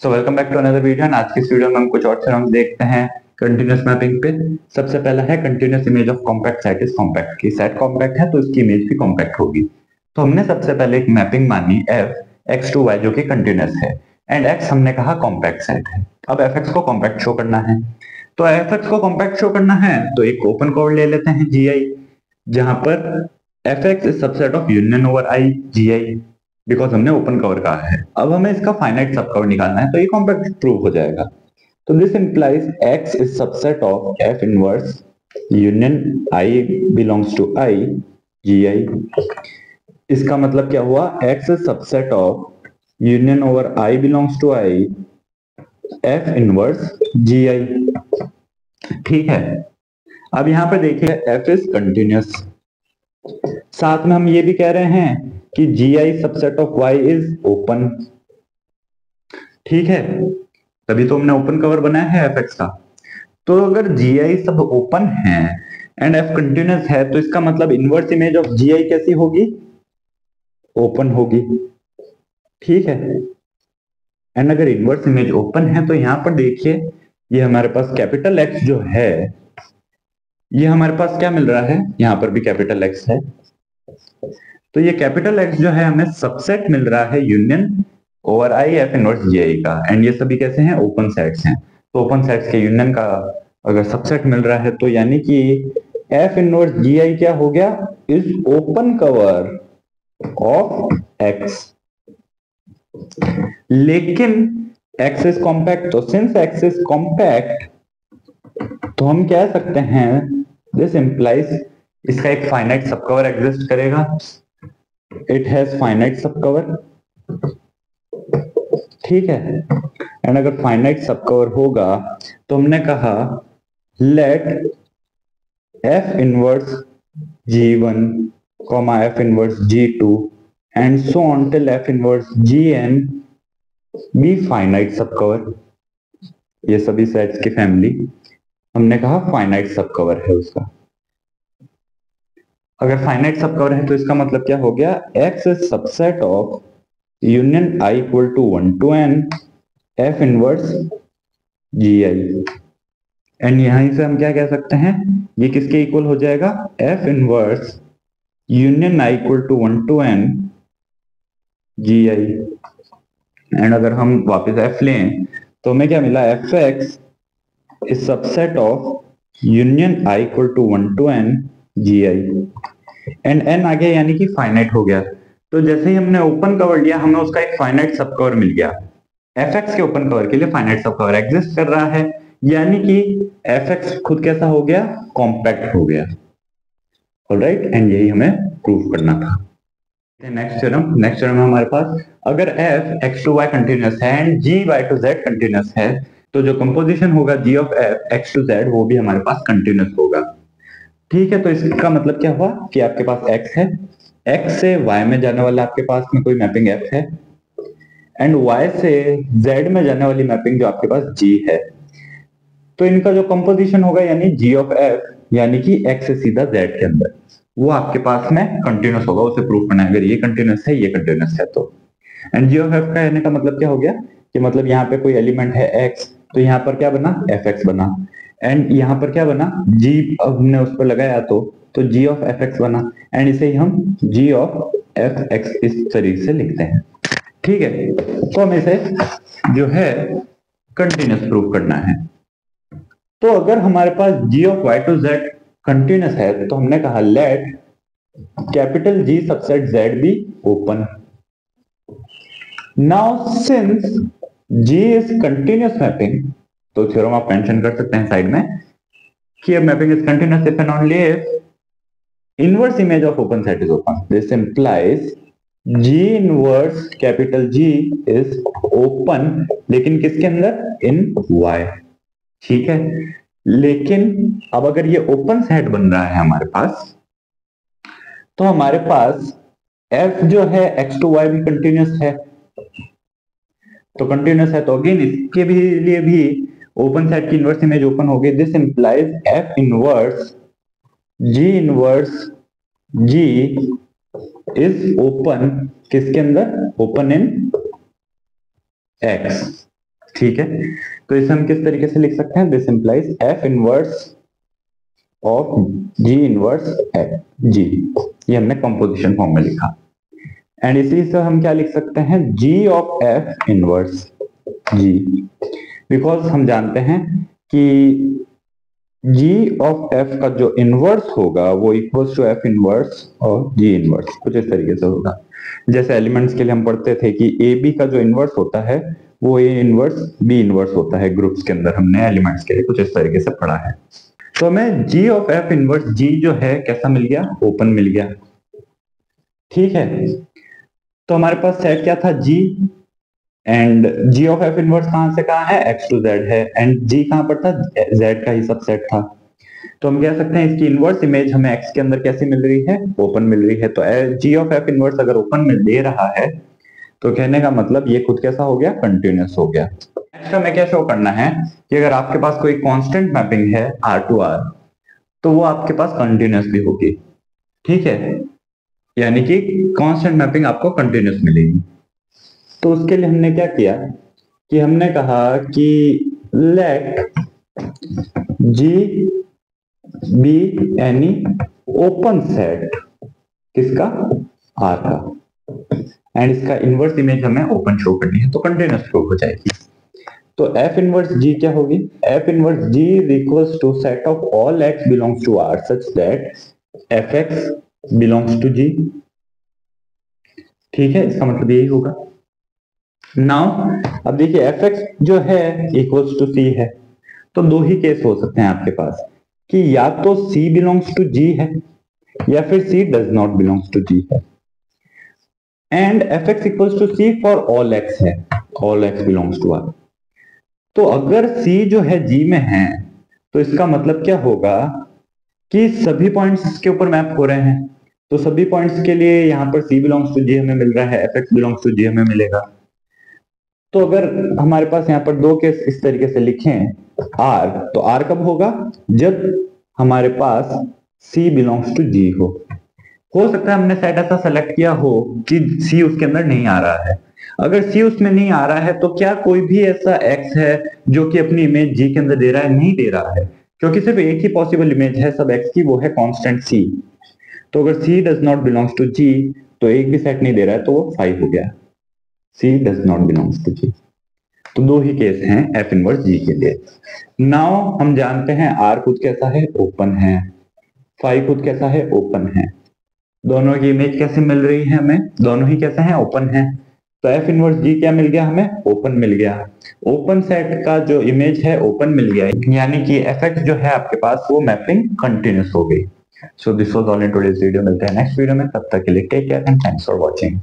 So welcome back to another video. आज की इस वीडियो में हम कुछ और थ्योरम्स देखते हैं कंटिन्यूअस मैपिंग पे। सबसे पहला है continuous image of compact set is compact. की सेट कॉम्पैक्ट है तो इसकी इमेज भी कॉम्पैक्ट होगी। तो हमने सबसे पहले एक मैपिंग मानी f x टू y जो कि कंटिन्यूअस है एंड x हमने कहा कॉम्पैक्ट सेट है। अब fx को कॉम्पैक्ट शो करना है, तो fx को कॉम्पैक्ट शो करना है तो एक ओपन कवर ले लेते हैं gi, जहां पर fx is subset of union over i gi, because हमने ओपन कवर कहा है। अब हमें इसका फाइनाइट सब कवर निकालना है तो ये कॉम्पैक्ट प्रूव हो जाएगा। तो this implies x is subset of f inverse union i belongs to i gi। इसका मतलब क्या हुआ, x is subset of union over i belongs to i f inverse gi। ठीक है, अब यहां पर देखिए f इज कंटिन्यूअस, साथ में हम ये भी कह रहे हैं कि gi subset of y is open. ठीक है, तभी तो हमने ओपन कवर बनाया है fx का। तो अगर gi सब ओपन है एंड f कंटिन्यूअस है तो इसका मतलब इनवर्स इमेज ऑफ gi कैसी होगी, ओपन होगी। ठीक है, एंड अगर इनवर्स इमेज ओपन है तो यहां पर देखिए ये हमारे पास कैपिटल X जो है, ये हमारे पास क्या मिल रहा है, यहां पर भी कैपिटल X है। तो ये कैपिटल X जो है हमें सबसेट मिल रहा है union over I F inverse gi का, एंड ये सभी कैसे हैं, ओपन सेट्स हैं। तो ओपन सेट्स के यूनियन का अगर सबसेट मिल रहा है तो यानी कि एफ इनवर्स gi क्या हो गया, is open cover of x। लेकिन x इज कॉम्पैक्ट, तो सिंस x इज कॉम्पैक्ट तो हम कह सकते हैं दिस इंप्लाइज इसका एक फाइनाइट सब कवर एग्जिस्ट करेगा, इट हैज फाइनाइट सब कवर। ठीक है, एंड अगर फाइनाइट सब कवर होगा तो हमने कहा let f inverse g1 f inverse g2 and so on till f inverse gn be finite subcover. ये सभी सेट्स की फैमिली हमने कहा फाइनाइट सब कवर है उसका। अगर फाइनाइट सब कवर है तो इसका मतलब क्या हो गया, x is subset of union i equal to 1 to n f inverse gi। And यहां से हम क्या कह सकते हैं, ये किसके इक्वल हो जाएगा, f inverse union i equal to 1 to n gi। And अगर हम वापस f लें तो हमें क्या मिला, fx is subset of union i equal to 1 to n gi। And n आ गया यानी कि फाइनाइट हो गया। तो जैसे ही हमने ओपन कवर लिया हमें उसका एक फाइनाइट सब कवर मिल गया। fx के ओपन कवर के लिए फाइनाइट सब कवर एग्जिस्ट कर रहा है, यानी कि fx खुद कैसा हो गया, कॉम्पैक्ट हो गया। ऑलराइट, एंड यही हमें प्रूव करना था। नेक्स्ट थ्योरम है हमारे पास, अगर f x to y continuous है and g y to z continuous है तो जो कंपोजिशन होगा g of f x to z वो भी हमारे पास कंटिन्यूअस होगा। ठीक है, तो इसका मतलब क्या हुआ कि आपके पास x है, x से y में जाने वाला आपके पास में कोई मैपिंग f है, एंड y से z में जाने वाली मैपिंग जो आपके पास g है। तो इनका जो कंपोजिशन होगा यानी g ऑफ f यानी कि x से सीधा z के अंदर, वो आपके पास में कंटिन्यूअस होगा। उसे प्रूव करना है, अगर ये कंटिन्यूअस है ये कंटिन्यूअस है तो। एंड g ऑफ f का कहने का मतलब क्या हो गया कि मतलब यहाँ पे कोई एलिमेंट है x, तो यहाँ पर क्या बना, fx बना, एंड यहाँ पर क्या बना, g हमने उस पर लगाया तो g ऑफ fx बना, एंड इसे ही हम g ऑफ fx इस तरीके से लिखते हैं। ठीक है, तो हमें इसे जो है कंटिन्यूअस प्रूव करना है। तो अगर हमारे पास g of y to z continuous है तो हमने कहा let capital G subset z be open. Now since G is continuous mapping, तो थ्योरम आप मेंशन कर सकते हैं साइड में कि mapping is continuous if and only if inverse image of open set is open. This implies G inverse capital G is open, लेकिन किसके अंदर, इन Y। ठीक है, लेकिन अब अगर ये ओपन सेट बन रहा है हमारे पास तो हमारे पास f जो है x टू y भी कंटिन्यूअस है, तो कंटिन्यूअस है तो अगेन इसके भी लिए भी ओपन सेट की इनवर्स इमेज ओपन होगी। This implies f inverse g is open, किसके अंदर, ओपन इन x। ठीक है, तो इसे हम किस तरीके से लिख सकते हैं, this implies f inverse of g inverse g, ये हमने कंपोजिशन फॉर्म में लिखा। एंड इसी से हम क्या लिख सकते हैं, g of f inverse g, because हम जानते हैं कि जी ऑफ एफ का जो इनवर्स होगा वो इक्वल्स टू एफ इनवर्स और जी इनवर्स, कुछ इस तरीके से होगा। जैसे एलिमेंट्स के लिए हम पढ़ते थे कि ए बी का जो इनवर्स होता है वो ए इनवर्स बी इनवर्स होता है, ग्रुप्स के अंदर हमने एलिमेंट्स के लिए कुछ इस तरीके से पढ़ा है। तो हमें जी ऑफ एफ इनवर्स जी जो है कैसा मिल गया, ओपन मिल गया। ठीक है, तो हमारे पास सेट क्या था, g, and g of f inverse कहां से कहां है, एक्स टू जेड है, एंड जी कहां पर था, जेड का ही सबसेट था। तो हम कह सकते हैं इसकी इनवर्स इमेज हमें एक्स के अंदर कैसी मिल रही है, ओपन मिल रही है। तो जी ऑफ एफ इनवर्स अगर ओपन में दे रहा है तो कहने का मतलब ये खुद कैसा हो गया, कंटिन्यूअस हो गया। नेक्स्ट हमें क्या शो करना है कि अगर आपके पास कोई कांस्टेंट मैपिंग है आर टू आर तो वो आपके पास कंटिन्यूअस भी होगी। ठीक है, यानी कि कांस्टेंट मैपिंग आपको कंटिन्यूअस मिलेगी। तो उसके लिए हमने क्या किया कि हमने कहा कि let G be any open set, किसका, आर का, एंड इसका इनवर्स इमेज हमें ओपन शो करनी है, तो कंटिन्यूअस प्रूफ हो जाएगी। तो एफ इनवर्स जी क्या होगी, f inverse g is equals to set of all x belongs to R such that f x belongs to g. ठीक है, इसका मतलब यही होगा। नाउ अब देखिए एफ एक्स जो है इक्वल्स टू सी है, तो दो ही केस हो सकते हैं आपके पास कि या तो सी बिलोंग्स टू जी है या फिर c does not belongs to g है। And f x equals to c for all x है, all x belongs to R. तो अगर सी जो है जी में है तो इसका मतलब क्या होगा कि सभी पॉइंट्स के ऊपर मैप हो रहे हैं, तो सभी पॉइंट्स के लिए यहाँ पर सी बिलोंग्स टू जी हमें मिल रहा है, एफ एक्स बिलोंग्स टू जी हमें मिलेगा। तो अगर हमारे पास यहाँ पर दो केस इस तरीके से लिखें आर, तो आर कब होगा, जब हमारे पास सी बिलोंग्स टू जी हो सकता है हमने सेट ऐसा सेलेक्ट किया हो कि सी उसके अंदर नहीं आ रहा है। अगर सी उसमें नहीं आ रहा है तो क्या कोई भी ऐसा एक्स है जो कि अपनी इमेज जी के अंदर दे रहा है, नहीं दे रहा है, क्योंकि सिर्फ एक ही पॉसिबल इमेज है सब एक्स की, वो है कांस्टेंट सी। तो अगर सी डज नॉट बिलोंग्स टू जी तो एक भी सेट नहीं दे रहा है, तो वो 5 हो गया, सी डज नॉट बिलोंग्स टू जी। तो दो ही केस हैं एफ इनवर्स जी के लिए। नाउ हम जानते हैं आर खुद कैसा है, ओपन है, 5 खुद कैसा है, ओपन है। दोनों की इमेज कैसे मिल रही है हमें, दोनों ही कैसे हैं, ओपन है। तो एफ इनवर्स जी क्या मिल गया हमें, ओपन मिल गया। ओपन सेट का जो इमेज है ओपन मिल गया, यानी कि एफ एक्स जो है आपके पास वो मैपिंग कंटिन्यूअस हो गई। So this was all in today's video, मिलते हैं नेक्स्ट वीडियो में, तब तक के लिए take care and thanks for watching.